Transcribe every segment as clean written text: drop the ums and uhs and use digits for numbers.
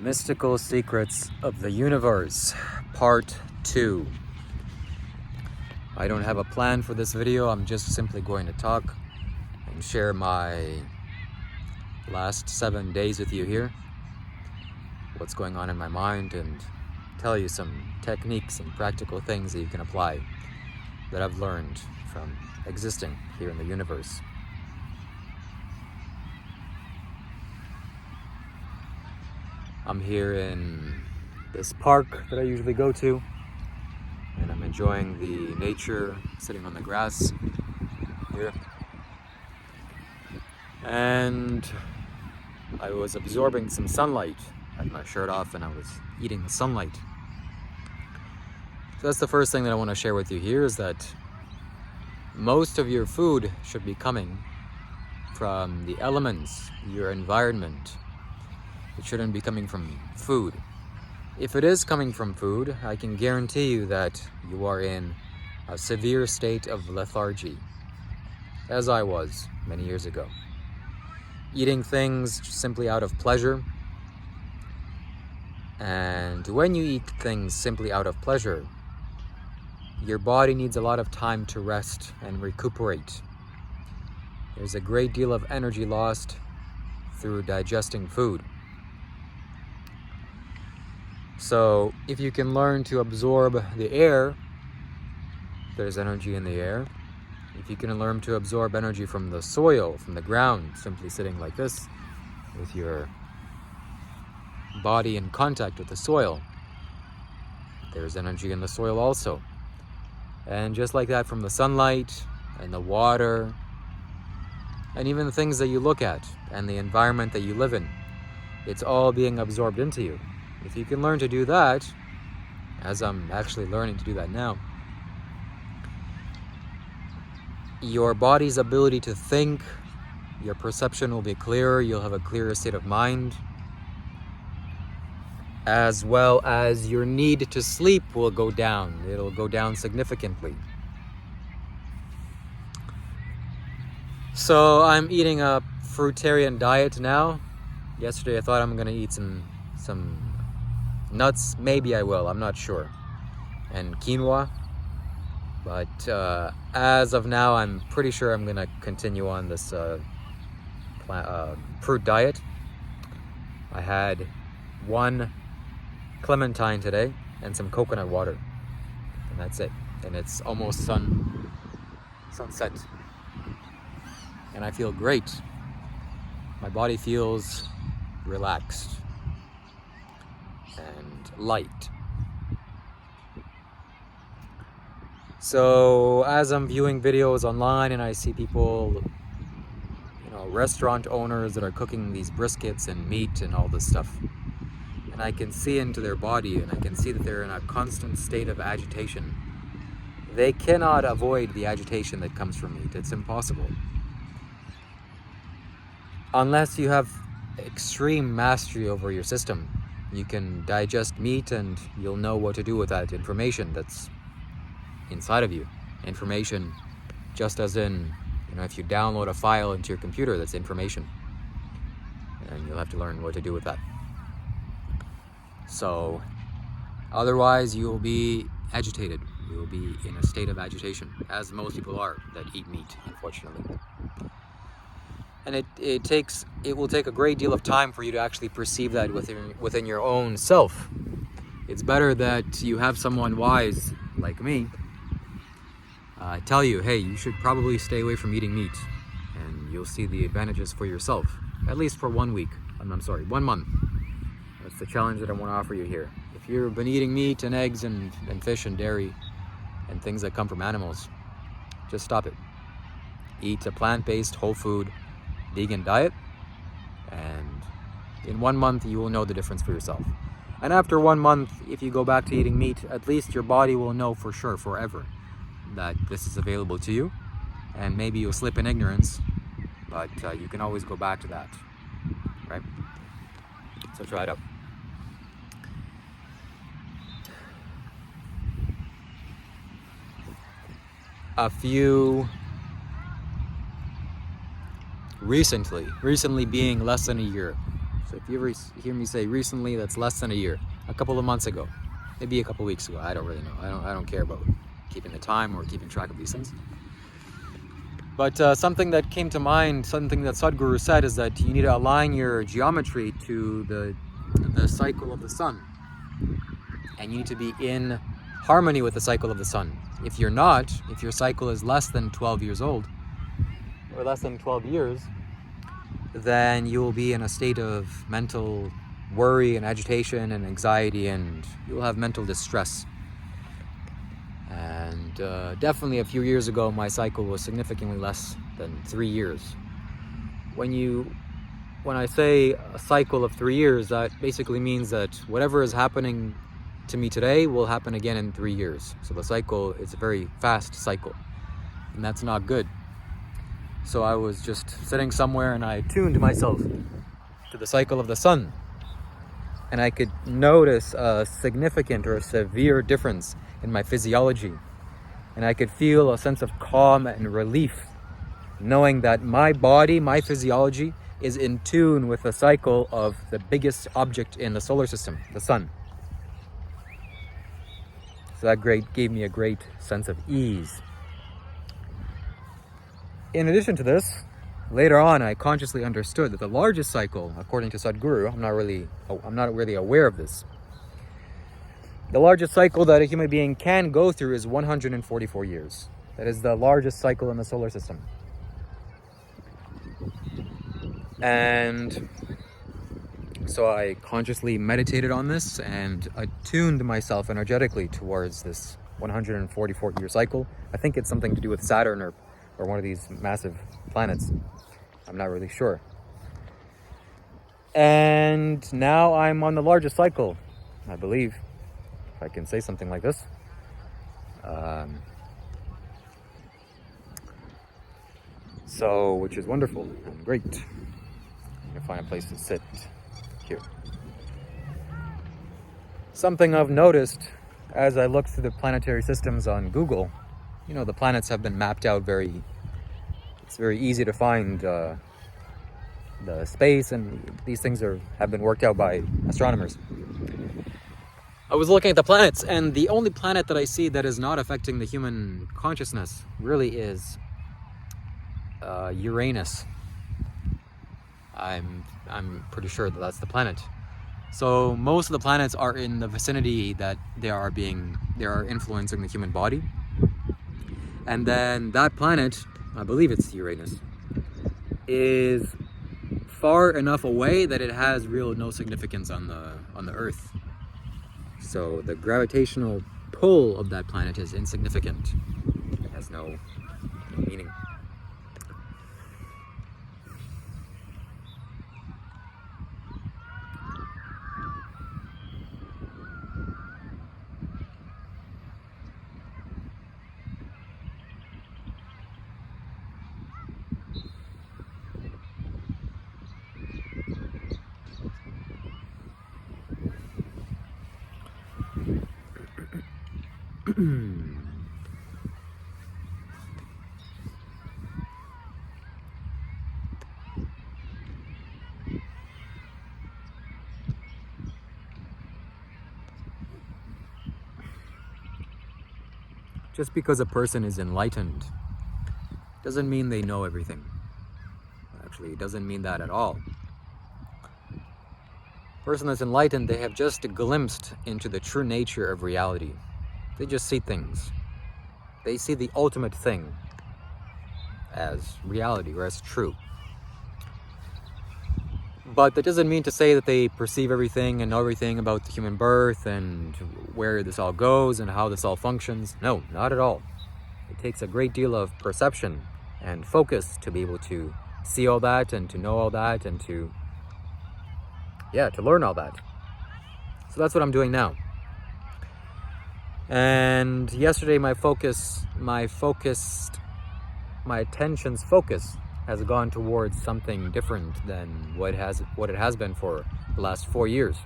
Mystical Secrets of the Universe, Part 2. I don't have a plan for this video. I'm just simply going to talk and share my last 7 days with you here. What's going on in my mind, and tell you some techniques and practical things that you can apply that I've learned from existing here in the universe. I'm here in this park that I usually go to, and I'm enjoying the nature, sitting on the grass here. And I was absorbing some sunlight. I had my shirt off and I was eating the sunlight. So that's the first thing that I want to share with you here, is that most of your food should be coming from the elements, your environment. It shouldn't be coming from food. If it is coming from food, I can guarantee you that you are in a severe state of lethargy, as I was many years ago. Eating things simply out of pleasure. And when you eat things simply out of pleasure, your body needs a lot of time to rest and recuperate. There's a great deal of energy lost through digesting food. So if you can learn to absorb the air, there's energy in the air. If you can learn to absorb energy from the soil, from the ground, simply sitting like this with your body in contact with the soil, there's energy in the soil also. And just like that, from the sunlight and the water, and even the things that you look at and the environment that you live in, it's all being absorbed into you. If you can learn to do that, as I'm actually learning to do that now, your body's ability to think, your perception will be clearer, you'll have a clearer state of mind, as well as your need to sleep will go down. It'll go down significantly. So I'm eating a fruitarian diet now. Yesterday I thought I'm gonna eat some nuts. Maybe I will, I'm not sure. And quinoa. But as of now, I'm pretty sure I'm gonna continue on this fruit diet. I had one clementine today and some coconut water, and that's it. And it's almost sunset, and I feel great. My body feels relaxed and light. So as I'm viewing videos online and I see people, restaurant owners that are cooking these briskets and meat and all this stuff, and I can see into their body, and I can see that they're in a constant state of agitation. They cannot avoid the agitation that comes from meat. It's impossible. Unless you have extreme mastery over your system, you can digest meat and you'll know what to do with that information that's inside of you. Information, just as in, if you download a file into your computer, that's information. And you'll have to learn what to do with that. So, otherwise you will be agitated. You will be in a state of agitation, as most people are that eat meat, unfortunately. And it will take a great deal of time for you to actually perceive that within your own self. It's better that you have someone wise like me tell you, hey, you should probably stay away from eating meat, and you'll see the advantages for yourself, at least for 1 week. 1 month. That's the challenge that I want to offer you here. If you've been eating meat and eggs and fish and dairy and things that come from animals, just stop it. Eat a plant-based, whole food, vegan diet, and in 1 month you will know the difference for yourself. And after 1 month, if you go back to eating meat, at least your body will know for sure, forever, that this is available to you. And maybe you'll slip in ignorance, but you can always go back to that, right? So try it out. Recently being less than a year, So if you ever hear me say recently, that's less than a year. A couple of months ago, maybe a couple of weeks ago. I don't really know. I don't care about keeping the time or keeping track of these things. But something that came to mind, something that Sadhguru said, is that you need to align your geometry to the cycle of the sun. And you need to be in harmony with the cycle of the sun. If you're not, if your cycle is less than 12 years old, or less than 12 years, then you will be in a state of mental worry and agitation and anxiety, and you will have mental distress. And definitely a few years ago, my cycle was significantly less than 3 years. When I say a cycle of 3 years, that basically means that whatever is happening to me today will happen again in 3 years. So the cycle is a very fast cycle, and that's not good. So I was just sitting somewhere and I tuned myself to the cycle of the sun, and I could notice a significant or a severe difference in my physiology, and I could feel a sense of calm and relief knowing that my body, my physiology, is in tune with the cycle of the biggest object in the solar system, the sun. So that gave me a great sense of ease. In addition to this, later on I consciously understood that the largest cycle, according to Sadhguru, I'm not really aware of this. The largest cycle that a human being can go through is 144 years. That is the largest cycle in the solar system. And so I consciously meditated on this and attuned myself energetically towards this 144-year cycle. I think it's something to do with Saturn or one of these massive planets. I'm not really sure. And now I'm on the largest cycle, I believe, if I can say something like this. So, which is wonderful and great. I'm gonna find a place to sit here. Something I've noticed as I look through the planetary systems on Google, the planets have been mapped out it's very easy to find the space, and these things have been worked out by astronomers. I was looking at the planets, and the only planet that I see that is not affecting the human consciousness really is Uranus. I'm pretty sure that that's the planet. So most of the planets are in the vicinity that they are influencing the human body. And then that planet, I believe it's Uranus, is far enough away that it has no significance on the Earth. So the gravitational pull of that planet is insignificant. It has no meaning. Just because a person is enlightened doesn't mean they know everything. Actually, it doesn't mean that at all. A person that's enlightened, they have just glimpsed into the true nature of reality. They just see things. They see the ultimate thing as reality or as true. But that doesn't mean to say that they perceive everything and know everything about the human birth and where this all goes and how this all functions. No, not at all. It takes a great deal of perception and focus to be able to see all that and to know all that and to learn all that. So that's what I'm doing now. And yesterday my attention's focus has gone towards something different than what it has been for the last 4 years.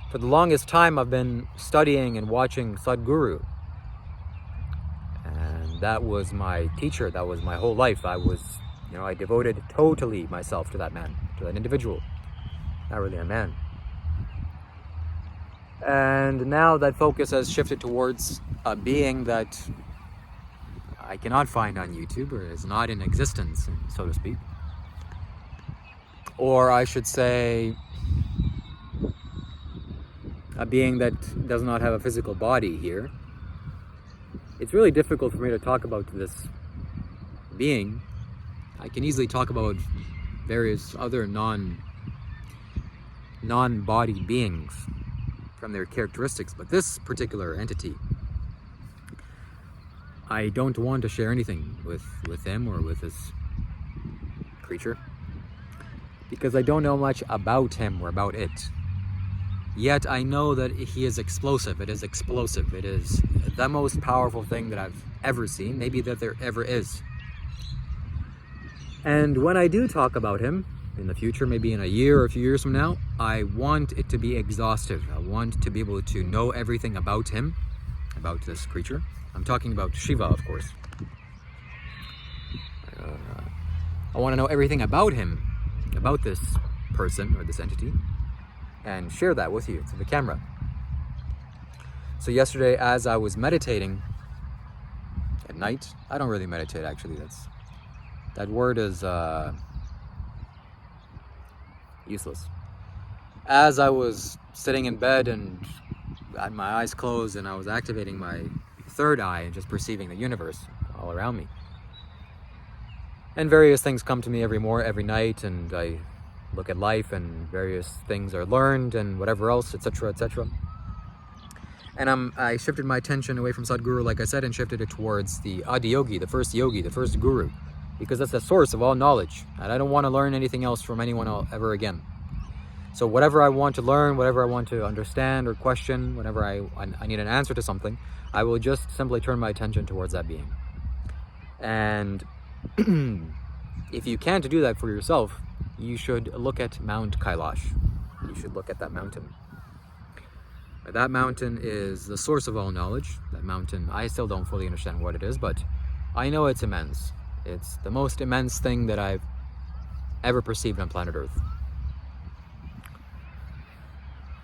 For the longest time I've been studying and watching Sadhguru, and that was my teacher. That was my whole life. I devoted totally myself to that man, to that individual. not really a man. And now that focus has shifted towards a being that I cannot find on YouTube, or is not in existence, so to speak. Or I should say, a being that does not have a physical body here. It's really difficult for me to talk about this being. I can easily talk about various other non-body beings from their characteristics, but this particular entity, I don't want to share anything with him or with this creature, because I don't know much about him or about it. Yet I know that he is explosive. It is explosive. It is the most powerful thing that I've ever seen, maybe that there ever is. And when I do talk about him in the future, maybe in a year or a few years from now, I want it to be exhaustive. I want to be able to know everything about him, about this creature. I'm talking about Shiva, of course. I want to know everything about him, about this person or this entity, and share that with you to the camera. So yesterday, as I was meditating at night, I don't really meditate actually, that word is useless. As I was sitting in bed and had my eyes closed and I was activating my third eye and just perceiving the universe all around me. And various things come to me every night, and I look at life and various things are learned and whatever else, etc., etc. And I shifted my attention away from Sadhguru, like I said, and shifted it towards the Adiyogi, the first yogi, the first guru, because that's the source of all knowledge, and I don't want to learn anything else from anyone else ever again. So whatever I want to learn, whatever I want to understand or question, whenever I need an answer to something, I will just simply turn my attention towards that being. And if you can't do that for yourself, you should look at Mount Kailash. You should look at that mountain. That mountain is the source of all knowledge. That mountain, I still don't fully understand what it is, but I know it's immense. It's the most immense thing that I've ever perceived on planet Earth.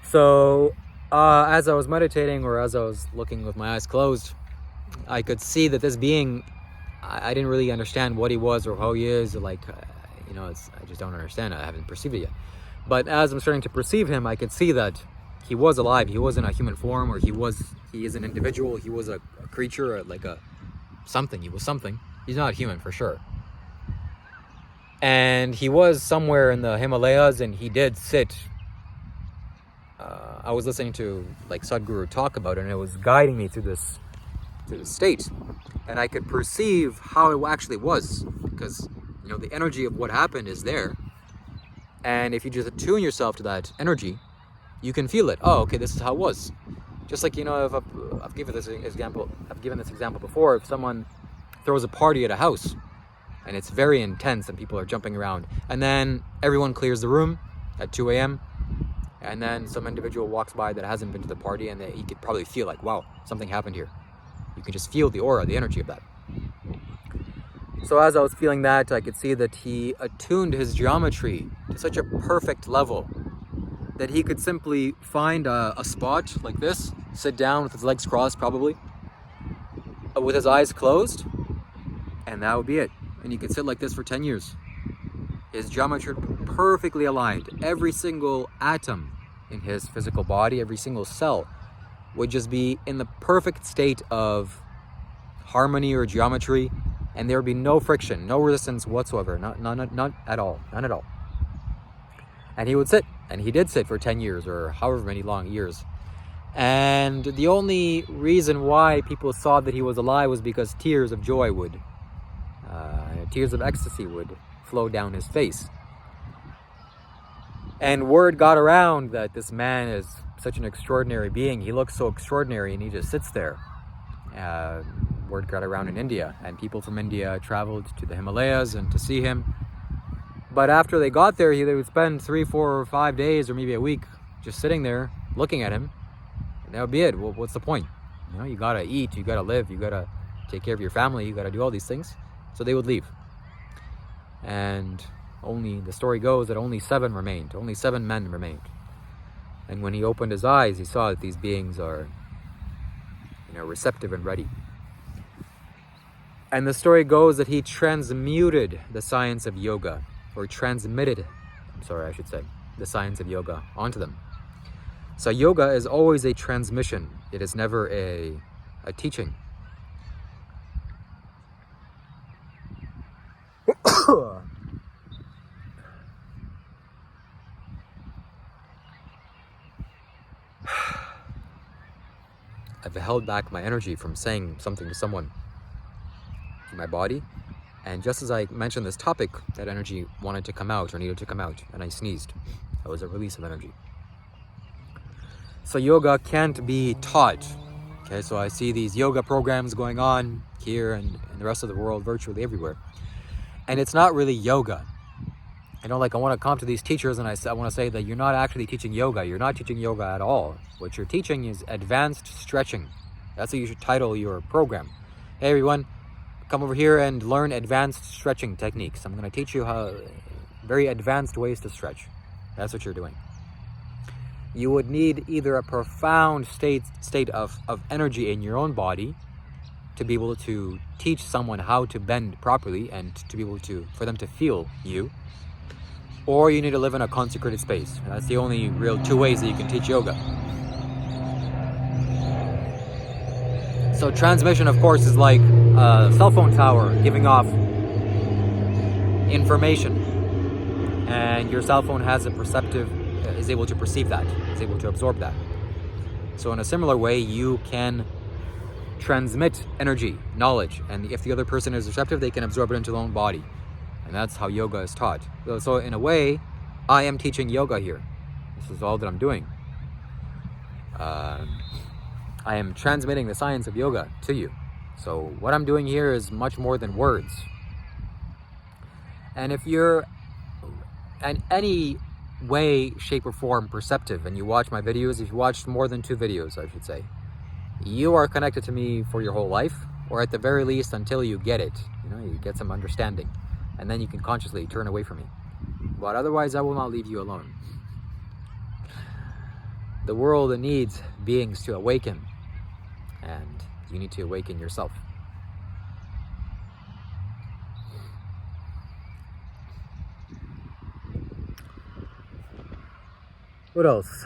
So, as I was meditating, or as I was looking with my eyes closed, I could see that this being, I didn't really understand what he was or how he is, or I just don't understand. I haven't perceived it yet. But as I'm starting to perceive him, I could see that he was alive. He wasn't a human form, or he is an individual. He was a creature, or like something. He was something. He's not human for sure. And he was somewhere in the Himalayas, and he did sit. I was listening to Sadhguru talk about it, and it was guiding me through this state, and I could perceive how it actually was, because the energy of what happened is there, and if you just attune yourself to that energy, you can feel it. Oh, okay, this is how it was. Just like, if I've given this example before. If someone throws a party at a house and it's very intense and people are jumping around, and then everyone clears the room at 2 a.m. and then some individual walks by that hasn't been to the party, and he could probably feel like, wow, something happened here. You can just feel the aura, the energy of that. So as I was feeling that, I could see that he attuned his geometry to such a perfect level that he could simply find a spot like this, sit down with his legs crossed probably, with his eyes closed, and that would be it. And he could sit like this for 10 years. His geometry perfectly aligned. Every single atom in his physical body, every single cell would just be in the perfect state of harmony or geometry, and there would be no friction, no resistance whatsoever, not at all, none at all. And he would sit, and he did sit for 10 years or however many long years. And the only reason why people saw that he was alive was because tears of joy tears of ecstasy would flow down his face. And word got around that this man is such an extraordinary being. He looks so extraordinary, and he just sits there. Word got around in India, and people from India traveled to the Himalayas and to see him. But after they got there, they would spend 3, 4, or 5 days, or maybe a week, just sitting there looking at him, and that would be it. Well, what's the point? You gotta eat, you gotta live, you gotta take care of your family, you gotta do all these things. So they would leave. And the story goes that only 7 remained. Only 7 men remained. And when he opened his eyes, he saw that these beings are, receptive and ready. And the story goes that he transmuted the science of yoga, or transmitted, the science of yoga onto them. So yoga is always a transmission. It is never a teaching. I've held back my energy from saying something to someone in my body, and just as I mentioned this topic, that energy wanted to come out or needed to come out, and I sneezed. That was a release of energy. So yoga can't be taught. Okay, so I see these yoga programs going on here and in the rest of the world, virtually everywhere, and it's not really yoga. I want to come to these teachers and I want to say that you're not actually teaching yoga. You're not teaching yoga at all. What you're teaching is advanced stretching. That's what you should title your program. Hey everyone, come over here and learn advanced stretching techniques. I'm going to teach you how very advanced ways to stretch. That's what you're doing. You would need either a profound state of energy in your own body to be able to teach someone how to bend properly and to be able for them to feel you, or you need to live in a consecrated space. That's the only real 2 ways that you can teach yoga. So transmission, of course, is like a cell phone tower giving off information, and your cell phone is able to perceive that, is able to absorb that. So in a similar way, you can transmit energy, knowledge, and if the other person is receptive, they can absorb it into their own body. And that's how yoga is taught. So in a way, I am teaching yoga here. This is all that I'm doing. I am transmitting the science of yoga to you. So what I'm doing here is much more than words. And if you're in any way, shape, or form perceptive, and you watch my videos, if you watched more than 2 videos, I should say, you are connected to me for your whole life, or at the very least until you get it. You get some understanding. And then you can consciously turn away from me. But otherwise, I will not leave you alone. The world needs beings to awaken, and you need to awaken yourself. What else?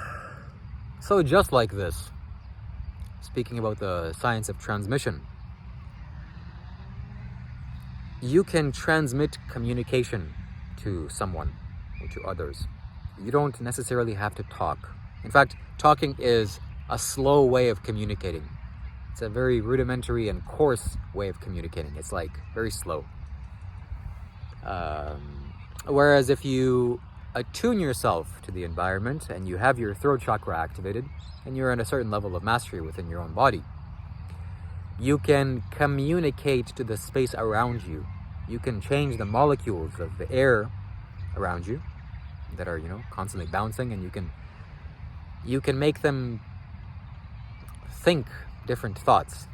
So just like this, speaking about the science of transmission, you can transmit communication to someone or to others. You don't necessarily have to talk. In fact, talking is a slow way of communicating. It's a very rudimentary and coarse way of communicating. It's like very slow. Whereas if you attune yourself to the environment and you have your throat chakra activated and you're in a certain level of mastery within your own body, you can communicate to the space around you. You can change the molecules of the air around you that are, constantly bouncing, and you can make them think different thoughts.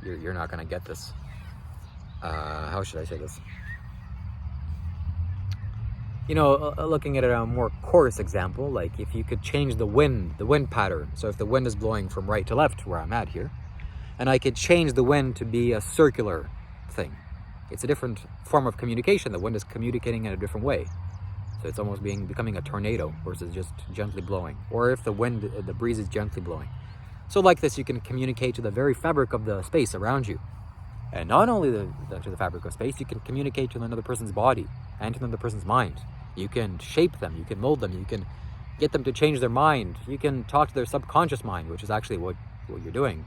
You're not going to get this. How should I say this? Looking at a more coarse example, like if you could change the wind pattern. So if the wind is blowing from right to left, where I'm at here, and I could change the wind to be a circular thing. It's a different form of communication. The wind is communicating in a different way. So it's almost becoming a tornado versus just gently blowing. Or if the breeze is gently blowing. So like this, you can communicate to the very fabric of the space around you. And not only to the fabric of space, you can communicate to another person's body and to another person's mind. You can shape them, you can mold them, you can get them to change their mind. You can talk to their subconscious mind, which is actually what you're doing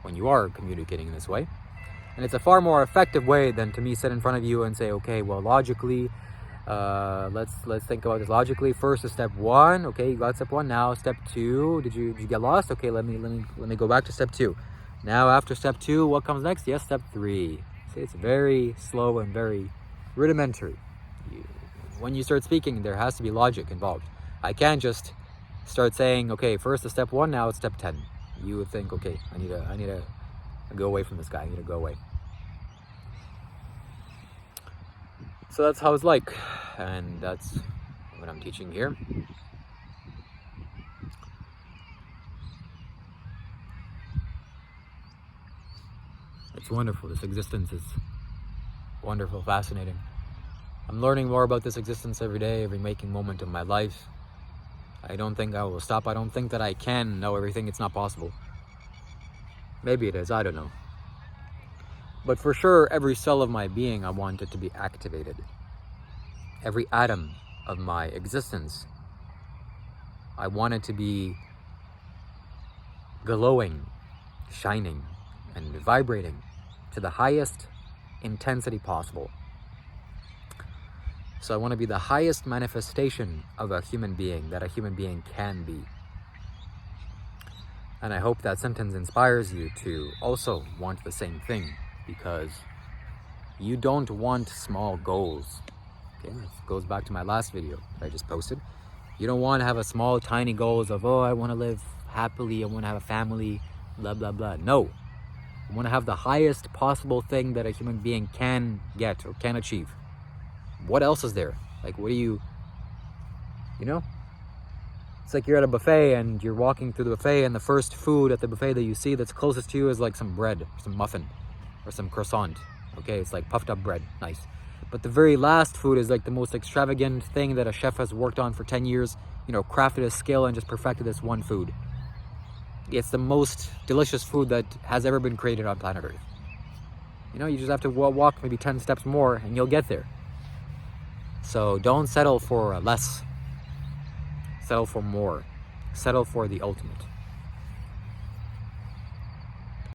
when you are communicating in this way. And it's a far more effective way than to me sit in front of you and say, okay, well, logically, let's think about this logically. First is step 1. Okay, you got step 1. Now step 2. Did you get lost? Okay, let me go back to step 2. Now after step 2, what comes next? Yes, step 3. See, it's very slow and very rudimentary. When you start speaking, there has to be logic involved. I can't just start saying, okay, first is step 1, now it's step 10. You would think, okay, I need Go away from this guy. I need to go away. So that's how it's like, and that's what I'm teaching here. It's wonderful. This existence is wonderful, fascinating. I'm learning more about this existence every day, every waking moment of my life. I don't think I will stop. I don't think that I can know everything. It's not possible. Maybe it is. I don't know. But for sure, every cell of my being, I want it to be activated. Every atom of my existence, I want it to be glowing, shining, and vibrating to the highest intensity possible. So I want to be the highest manifestation of a human being that a human being can be. And I hope that sentence inspires you to also want the same thing, because you don't want small goals. Okay, this goes back to my last video that I just posted. You don't want to have a small, tiny goals of, oh, I want to live happily, I want to have a family, blah, blah, blah. No. You want to have the highest possible thing that a human being can get or can achieve. What else is there? Like, what do you know? It's like you're at a buffet and you're walking through the buffet, and the first food at the buffet that you see that's closest to you is like some bread, or some muffin, or some croissant. Okay, it's like puffed up bread, nice. But the very last food is like the most extravagant thing that a chef has worked on for 10 years, crafted a skill and just perfected this one food. It's the most delicious food that has ever been created on planet Earth. You just have to walk maybe 10 steps more and you'll get there. So don't settle for less. Settle for more. Settle for the ultimate.